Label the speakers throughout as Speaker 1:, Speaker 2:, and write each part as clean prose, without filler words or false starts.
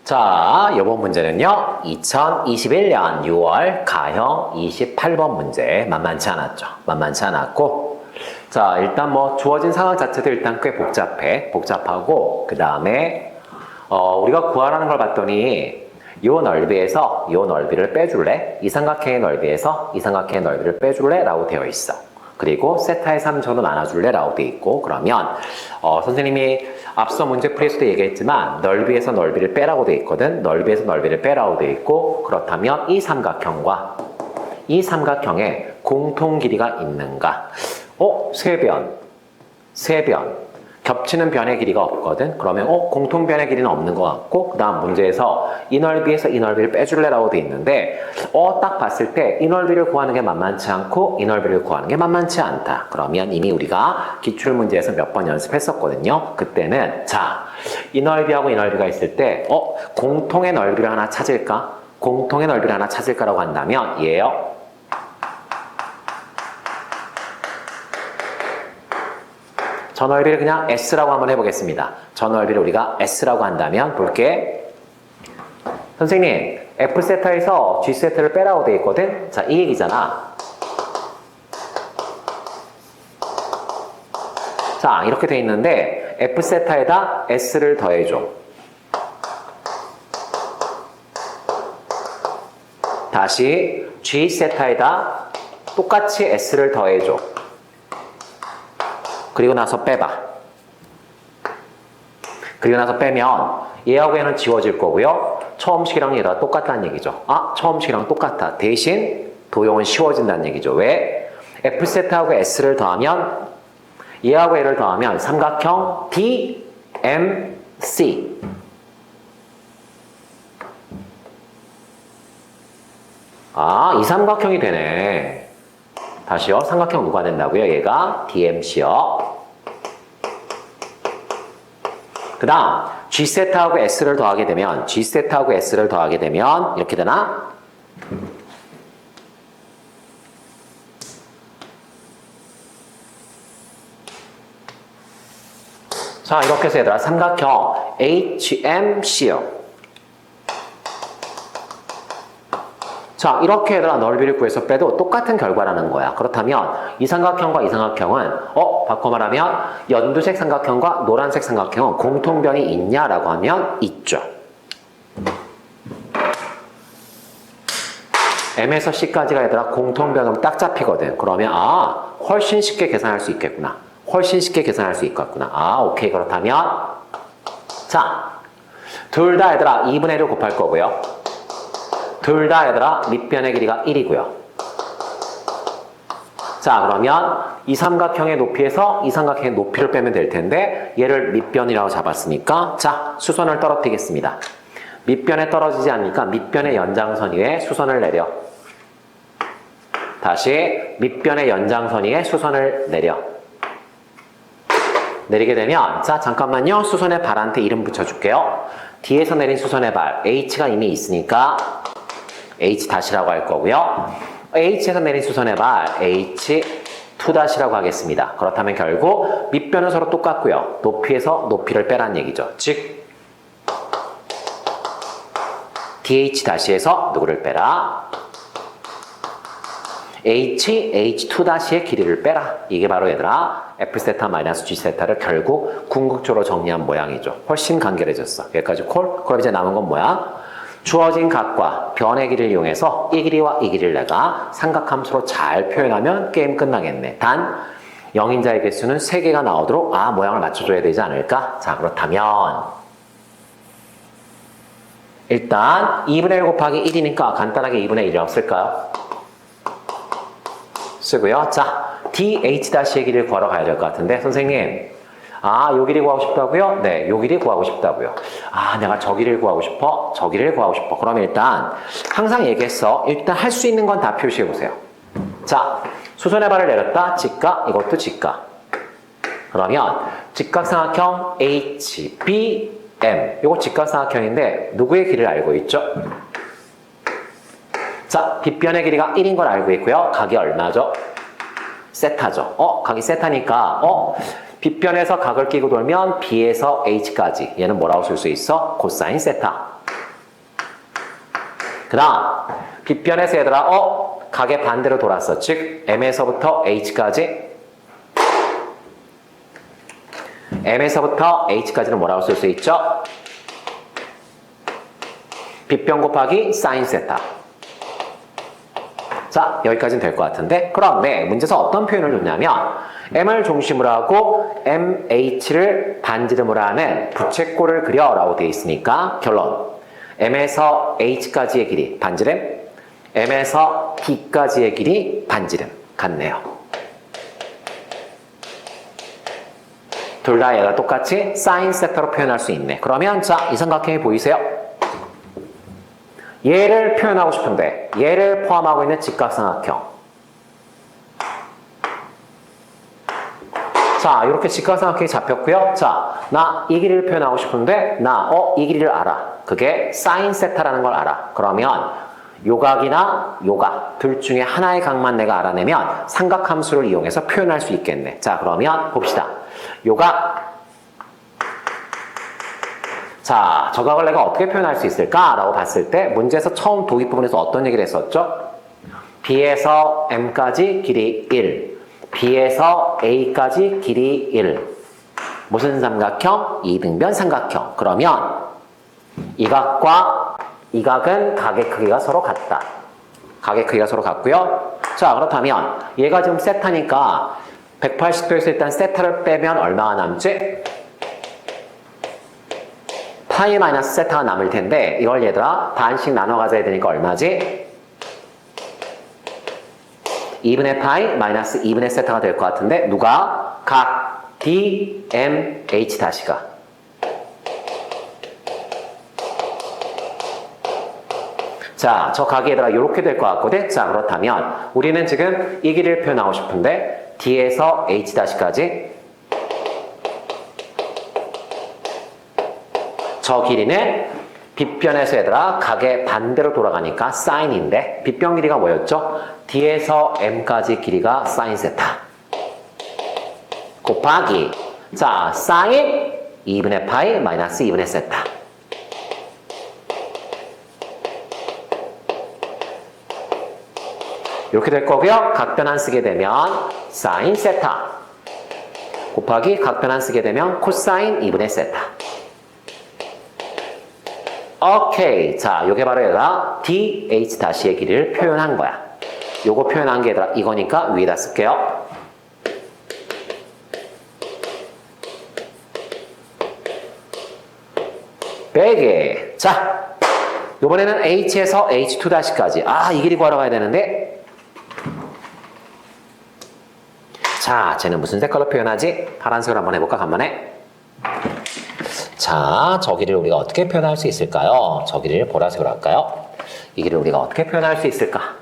Speaker 1: 자, 이번 문제는요. 2021년 6월 가형 28번 문제. 만만치 않았죠. 만만치 않았고, 자, 일단 뭐 주어진 상황 자체도 일단 꽤 복잡하고, 그 다음에 우리가 구하라는 걸 봤더니 요 넓이에서 요 넓이를 빼줄래? 이 삼각형의 넓이에서 이 삼각형의 넓이를 빼줄래? 라고 되어 있어. 그리고 세타의 3조로 나눠줄래? 라고 되어 있고, 그러면 선생님이 앞서 문제풀이에서도 얘기했지만 넓이에서 넓이를 빼라고 되어 있거든. 넓이에서 넓이를 빼라고 되어 있고, 그렇다면 이 삼각형과 이 삼각형에 공통 길이가 있는가? 세변. 겹치는 변의 길이가 없거든. 그러면 공통 변의 길이는 없는 것 같고, 그 다음 문제에서 이 넓이에서 이 넓이를 빼줄래라고 돼 있는데 딱 봤을 때 이 넓이를 구하는 게 만만치 않고 이 넓이를 구하는 게 만만치 않다. 그러면 이미 우리가 기출문제에서 몇 번 연습했었거든요. 그때는 자, 이 넓이하고 이 넓이가 있을 때 공통의 넓이를 하나 찾을까? 공통의 넓이를 하나 찾을까라고 한다면 얘요. 저 넓이를 그냥 S라고 한번 해보겠습니다. 저 넓이를 우리가 S라고 한다면 볼게. 선생님, F세타에서 G세타를 빼라고 돼 있거든? 자, 이 얘기잖아. 자, 이렇게 돼 있는데 F세타에다 S를 더해줘. 다시 G세타에다 똑같이 S를 더해줘. 그리고 나서 빼봐. 그리고 나서 빼면 얘하고 얘는 지워질 거고요. 처음식이랑 얘가 똑같다는 얘기죠. 처음식이랑 똑같아. 대신 도형은 쉬워진다는 얘기죠. 왜? F세트하고 S를 더하면 얘하고 얘를 더하면 삼각형 DMC. 이 삼각형이 되네. 다시요. 삼각형 누가 된다고요? 얘가 DMC요. 그 다음 G세타하고 S를 더하게 되면 G세타하고 S를 더하게 되면 이렇게 되나? 자, 이렇게 해서 얘들아 삼각형 HMC요. 자, 이렇게 얘들아 넓이를 구해서 빼도 똑같은 결과라는 거야. 그렇다면 이 삼각형과 이 삼각형은 바꿔 말하면 연두색 삼각형과 노란색 삼각형은 공통변이 있냐라고 하면 있죠. M에서 C까지가 얘들아 공통변으로 딱 잡히거든. 그러면 훨씬 쉽게 계산할 수 있겠구나. 훨씬 쉽게 계산할 수 있겠구나. 오케이. 그렇다면 자, 둘 다 얘들아 2분의 1을 곱할 거고요. 둘 다 얘들아 밑변의 길이가 1이고요. 자, 그러면 이 삼각형의 높이에서 이 삼각형의 높이를 빼면 될 텐데 얘를 밑변이라고 잡았으니까 자, 수선을 떨어뜨리겠습니다. 밑변에 떨어지지 않으니까 밑변의 연장선 위에 수선을 내려. 다시 밑변의 연장선 위에 수선을 내려. 내리게 되면 자, 잠깐만요. 수선의 발한테 이름 붙여줄게요. 뒤에서 내린 수선의 발 H가 이미 있으니까 H 다시라고 할 거고요. H에서 내린 수선의 발 H2-라고 하겠습니다. 그렇다면 결국 밑변은 서로 똑같고요. 높이에서 높이를 빼라는 얘기죠. 즉 DH-에서 누구를 빼라? H2-의 길이를 빼라. 이게 바로 얘들아 F세타 마이너스 G세타를 결국 궁극적으로 정리한 모양이죠. 훨씬 간결해졌어. 여기까지 콜? 그럼 이제 남은 건 뭐야? 주어진 각과 변의 길이를 이용해서 이 길이와 이 길이를 내가 삼각함수로 잘 표현하면 게임 끝나겠네. 단 0인자의 개수는 3개가 나오도록 모양을 맞춰줘야 되지 않을까? 자, 그렇다면 일단 2분의 1 곱하기 1이니까 간단하게 2분의 1이라고 쓸까요? 쓰고요. 자, DH-의 길이를 구하러 가야 될 것 같은데 선생님 요 길이 구하고 싶다고요? 네, 요 길이 구하고 싶다고요. 내가 저 길이를 구하고 싶어. 저 길이를 구하고 싶어. 그러면 일단 항상 얘기했어. 일단 할 수 있는 건 다 표시해 보세요. 자, 수선의 발을 내렸다. 직각, 이것도 직각. 그러면 직각삼각형 HBM. 요거 직각삼각형인데 누구의 길이를 알고 있죠? 자, 빗변의 길이가 1인 걸 알고 있고요. 각이 얼마죠? 세타죠. 각이 세타니까 빗변에서 각을 끼고 돌면 B에서 H까지 얘는 뭐라고 쓸 수 있어? 코사인 세타. 그 다음 빗변에서 얘들아 각의 반대로 돌았어. 즉 M에서부터 H까지 M에서부터 H까지는 뭐라고 쓸 수 있죠? 빗변 곱하기 사인 세타. 자, 여기까지는 될 것 같은데, 그런데 문제에서 어떤 표현을 줬냐면 M을 중심으로 하고 MH를 반지름으로 하는 부채꼴을 그려 라고 되어 있으니까 결론 M에서 H까지의 길이 반지름, M에서 D까지의 길이 반지름 같네요. 둘 다 얘가 똑같이 사인 세타로 표현할 수 있네. 그러면 자, 이 삼각형이 보이세요? 얘를 표현하고 싶은데 얘를 포함하고 있는 직각삼각형. 자, 이렇게 직각삼각형이 잡혔고요. 자, 나 이 길이를 표현하고 싶은데 나 이 길이를 알아. 그게 사인 세타라는 걸 알아. 그러면 요각이나 요각 둘 중에 하나의 각만 내가 알아내면 삼각함수를 이용해서 표현할 수 있겠네. 자, 그러면 봅시다. 요각. 자, 저 각을 내가 어떻게 표현할 수 있을까라고 봤을 때 문제에서 처음 도입 부분에서 어떤 얘기를 했었죠? B에서 M까지 길이 1, B에서 A까지 길이 1. 무슨 삼각형? 이등변 삼각형. 그러면 이 각과 이 각은 각의 크기가 서로 같다. 각의 크기가 서로 같고요. 자, 그렇다면 얘가 지금 세타니까 180도에서 일단 세타를 빼면 얼마가 남지? 파이 마이너스 세타가 남을 텐데 이걸 얘들아 반씩 나눠 가져야 되니까 얼마지? 2분의 파이 마이너스 2분의 세타가 될 것 같은데 누가? 각 D, M, H 다시가 자, 저 각이 얘들아 이렇게 될 것 같거든? 자, 그렇다면 우리는 지금 이 길이를 표현하고 싶은데 D에서 H 다시까지 저 길이는 빗변에서 얘들아 각의 반대로 돌아가니까 사인인데 빗변 길이가 뭐였죠? D에서 M까지 길이가 사인 세타 곱하기 자 사인 2분의 파이 마이너스 2분의 세타 이렇게 될 거고요. 각변환 쓰게 되면 사인 세타 곱하기 각변환 쓰게 되면 코사인 2분의 세타. 오케이. 자, 요게 바로 얘가 dh 다시의 길이를 표현한 거야. 요거 표현한 게 얘들아 이거니까 위에다 쓸게요. 빼기. 자, 요번에는 h에서 h2 다시까지. 아, 이 길이 구하러 가야 되는데. 자, 쟤는 무슨 색깔로 표현하지? 파란색으로 한번 해볼까, 간만에? 자, 저 길이를 우리가 어떻게 표현할 수 있을까요? 저 길이를 보라색으로 할까요? 이 길이를 우리가 어떻게 표현할 수 있을까?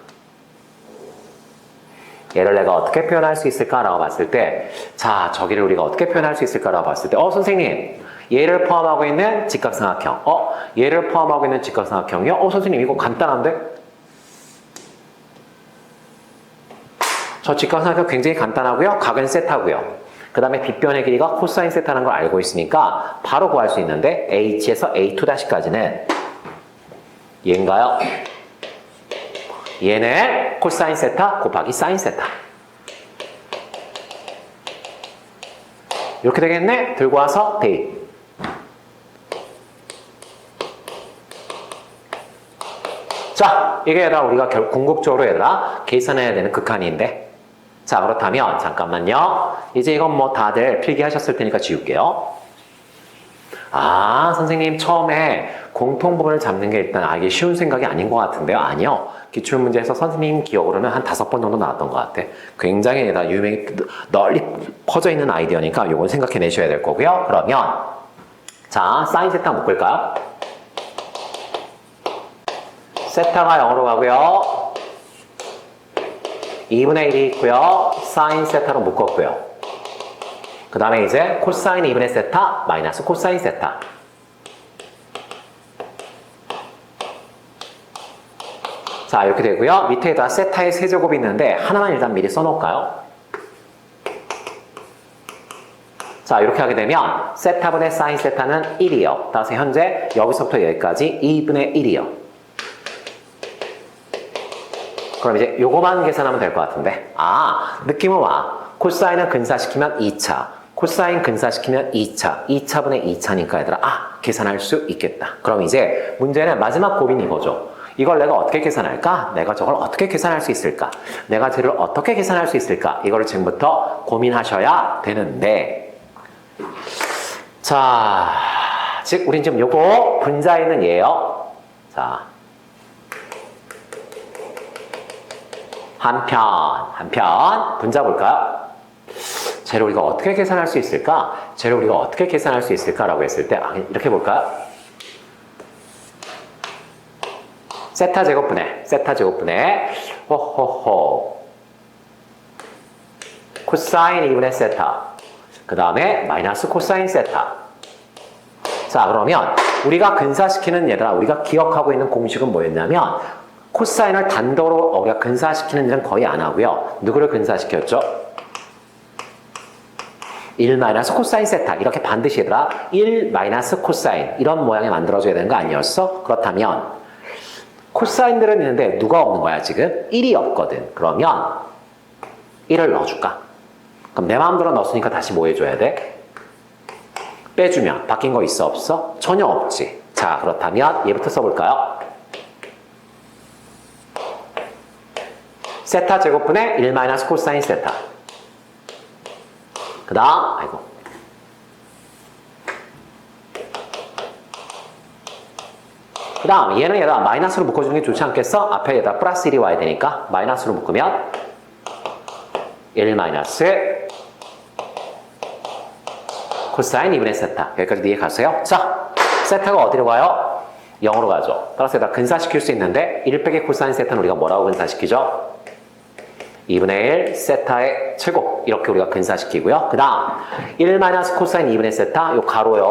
Speaker 1: 얘를 내가 어떻게 표현할 수 있을까라고 봤을 때, 자, 저 길이를 우리가 어떻게 표현할 수 있을까라고 봤을 때, 선생님, 얘를 포함하고 있는 직각삼각형. 얘를 포함하고 있는 직각삼각형이요? 선생님, 이거 간단한데? 저 직각삼각형 굉장히 간단하고요. 각은 세타고요. 그 다음에 빗변의 길이가 코사인 세타라는 걸 알고 있으니까 바로 구할 수 있는데 h에서 a2-까지는 얘인가요? 얘는 코사인 세타 곱하기 사인 세타. 이렇게 되겠네? 들고 와서 대입. 자, 이게 얘들아 우리가 궁극적으로 얘들아 계산해야 되는 극한인데 자, 그렇다면 잠깐만요. 이제 이건 뭐 다들 필기하셨을 테니까 지울게요. 아, 선생님 처음에 공통 부분을 잡는 게 일단 이게 쉬운 생각이 아닌 것 같은데요. 아니요. 기출문제에서 선생님 기억으로는 한 5번 정도 나왔던 것 같아. 굉장히 유명히 널리 퍼져 있는 아이디어니까 이건 생각해내셔야 될 거고요. 그러면 자, 사인 세타 묶을까요? 세타가 0으로 가고요. 2분의 1이 있고요. 사인 세타로 묶었고요. 그 다음에 이제 코사인 2분의 세타 마이너스 코사인 세타. 자, 이렇게 되고요. 밑에다 세타의 세제곱이 있는데 하나만 일단 미리 써놓을까요? 자, 이렇게 하게 되면 세타분의 사인 세타는 1이요. 따라서 현재 여기서부터 여기까지 2분의 1이요. 그럼 이제 요거만 계산하면 될 것 같은데. 아, 느낌은 와. 코사인을 근사시키면 2차. 코사인 근사시키면 2차. 2차분의 2차니까 얘들아, 아, 계산할 수 있겠다. 그럼 이제 문제는 마지막 고민이 이거죠. 이걸 내가 어떻게 계산할까? 내가 저걸 어떻게 계산할 수 있을까? 내가 쟤를 어떻게 계산할 수 있을까? 이거를 지금부터 고민하셔야 되는데. 자, 즉 우린 지금 요거 분자에 있는 얘예요. 자, 한편 분자 볼까요? 쟤를 우리가 어떻게 계산할 수 있을까? 쟤를 우리가 어떻게 계산할 수 있을까라고 했을 때 이렇게 볼까요? 세타 제곱분의 호호호 코사인 2분의 세타, 그 다음에 마이너스 코사인 세타. 자, 그러면 우리가 근사시키는 얘들아, 우리가 기억하고 있는 공식은 뭐였냐면 코사인을 단도로 우리가 근사시키는 일은 거의 안 하고요. 누구를 근사시켰죠? 1 마이너스 코사인 세타. 이렇게 반드시 얘들아 1 마이너스 코사인 이런 모양이 만들어져야 되는 거 아니었어? 그렇다면 코사인들은 있는데 누가 없는 거야 지금? 1이 없거든. 그러면 1을 넣어줄까? 그럼 내 마음대로 넣었으니까 다시 뭐 해줘야 돼? 빼주면 바뀐 거 있어 없어? 전혀 없지. 자, 그렇다면 얘부터 써볼까요? 세타 제곱분의 1 마이너스 코사인 세타. 그 다음, 아이고. 그 다음, 얘는 얘가 마이너스로 묶어주는 게 좋지 않겠어? 앞에 얘가 플러스 1이 와야 되니까, 마이너스로 묶으면 1 마이너스 코사인 2분의 세타. 여기까지 이해 가세요? 자, 세타가 어디로 가요? 0으로 가죠. 따라서 얘가 근사시킬 수 있는데, 1 빼기 코사인 세타는 우리가 뭐라고 근사시키죠? 2분의 1 세타의 제곱. 이렇게 우리가 근사시키고요. 그 다음 1 마이너스 코사인 2분의 세타. 요 가로요.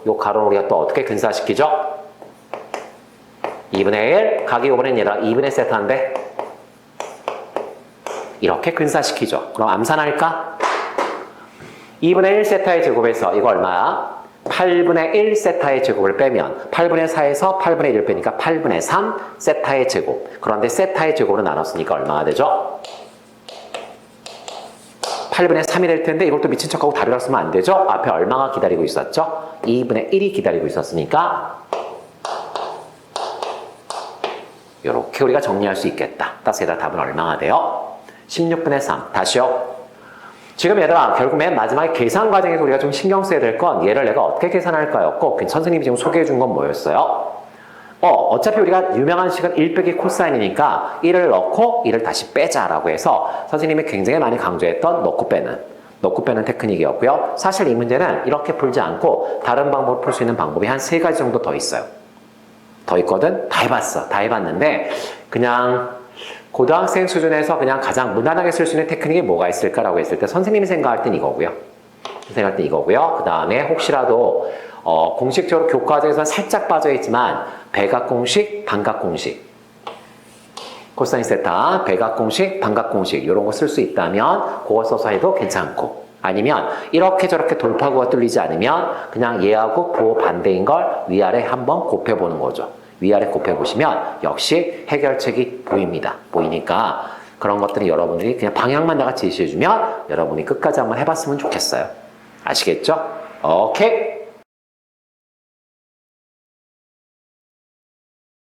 Speaker 1: 요 가로는 우리가 또 어떻게 근사시키죠? 2분의 1 가기 5분의 얘들아 2분의 세타인데 이렇게 근사시키죠. 그럼 암산할까? 2분의 1 세타의 제곱에서 이거 얼마야? 8분의 1 세타의 제곱을 빼면 8분의 4에서 8분의 1을 빼니까 8분의 3 세타의 제곱. 그런데 세타의 제곱으로 나눴으니까 얼마가 되죠? 8분의 3이 될 텐데 이걸 또 미친 척하고 다르다 쓰면 안 되죠? 앞에 얼마가 기다리고 있었죠? 2분의 1이 기다리고 있었으니까 이렇게 우리가 정리할 수 있겠다. 따라서 얘들아 답은 얼마가 돼요? 16분의 3. 다시요. 지금 얘들아 결국 맨 마지막에 계산 과정에서 우리가 좀 신경 써야 될 건 얘를 내가 어떻게 계산할까였고 선생님이 지금 소개해 준 건 뭐였어요? 어차피 우리가 유명한 식은 1 빼기 코사인이니까 1을 넣고 1을 다시 빼자라고 해서 선생님이 굉장히 많이 강조했던 넣고 빼는 테크닉이었고요. 사실 이 문제는 이렇게 풀지 않고 다른 방법으로 풀 수 있는 방법이 한 3가지 정도 더 있어요. 더 있거든? 다 해봤는데 그냥 고등학생 수준에서 그냥 가장 무난하게 쓸 수 있는 테크닉이 뭐가 있을까라고 했을 때 선생님이 생각할 땐 이거고요. 그 다음에 혹시라도 공식적으로 교과서에서 살짝 빠져있지만 배각공식, 반각공식 코사인 세타, 배각공식, 반각공식 이런 거 쓸 수 있다면 그거 써서 해도 괜찮고 아니면 이렇게 저렇게 돌파구가 뚫리지 않으면 그냥 얘하고 부호 반대인 걸 위아래 한번 곱해보는 거죠. 위아래 곱해보시면 역시 해결책이 보이니까 그런 것들이 여러분들이 그냥 방향만 내가 제시해주면 여러분이 끝까지 한번 해봤으면 좋겠어요. 아시겠죠? 오케이.